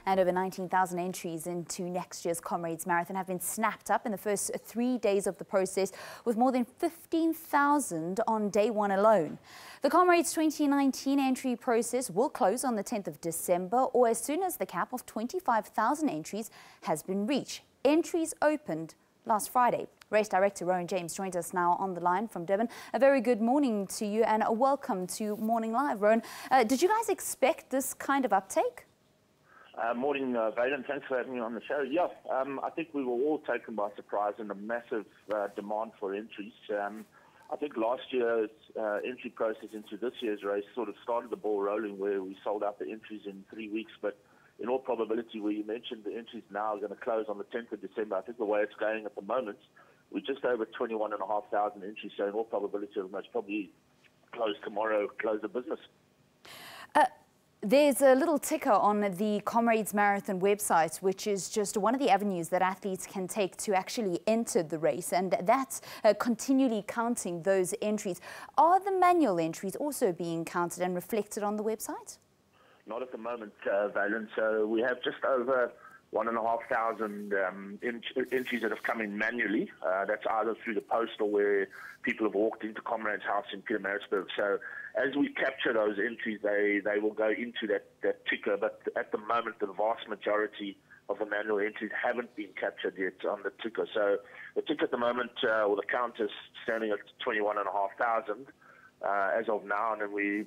And over 19,000 entries into next year's Comrades Marathon have been snapped up in the first 3 days of the process, with more than 15,000 on day one alone. The Comrades 2019 entry process will close on the 10th of December, or as soon as the cap of 25,000 entries has been reached. Entries opened last Friday. Race Director Rowan James joins us now on the line from Durban. A very good morning to you and a welcome to Morning Live. Rowan, did you guys expect this kind of uptake? Morning, Valen. Thanks for having me on the show. Yeah, I think we were all taken by surprise in the massive demand for entries. I think last year's entry process into this year's race sort of started the ball rolling, where we sold out the entries in 3 weeks, but in all probability, where you mentioned the entries now are going to close on the 10th of December, I think the way it's going at the moment, we're just over 21,500 entries, so in all probability, it'll most probably close tomorrow, close the business. There's a little ticker on the Comrades Marathon website, which is just one of the avenues that athletes can take to actually enter the race, and that's continually counting those entries. Are the manual entries also being counted and reflected on the website? Not at the moment, Valen. So we have just over 1,500 entries that have come in manually. That's either through the post or where people have walked into Comrades House in Pietermaritzburg. So as we capture those entries, they will go into that ticker. But at the moment, the vast majority of the manual entries haven't been captured yet on the ticker. So the ticker at the moment, or the count, is standing at 21,500 as of now, and then we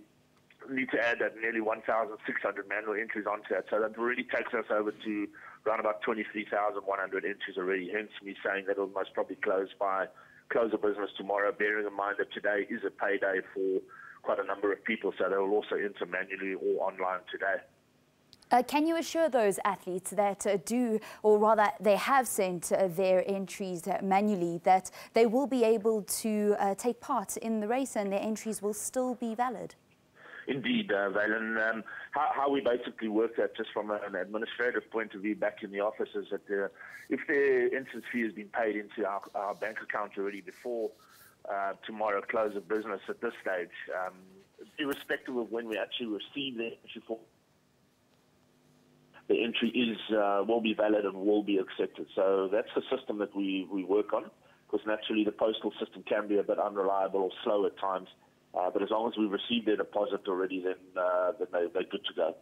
need to add that nearly 1,600 manual entries onto that. So that really takes us over to around about 23,100 entries already. Hence me saying that it'll most probably close the business tomorrow, bearing in mind that today is a payday for quite a number of people, so they will also enter manually or online today. Can you assure those athletes that do, or rather they have sent their entries manually, that they will be able to take part in the race and their entries will still be valid? Indeed, Valen. How we basically work that, just from an administrative point of view back in the office, is that if their entrance fee has been paid into our bank account already before tomorrow close of business at this stage, irrespective of when we actually receive the entry form, the entry will be valid and will be accepted. So that's the system that we work on, because naturally the postal system can be a bit unreliable or slow at times. But as long as we've received their deposit already, then they're good to go.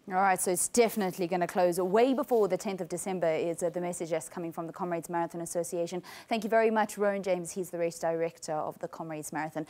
All right, so it's definitely going to close way before the 10th of December is the message that's coming from the Comrades Marathon Association. Thank you very much, Rowan James. He's the race director of the Comrades Marathon.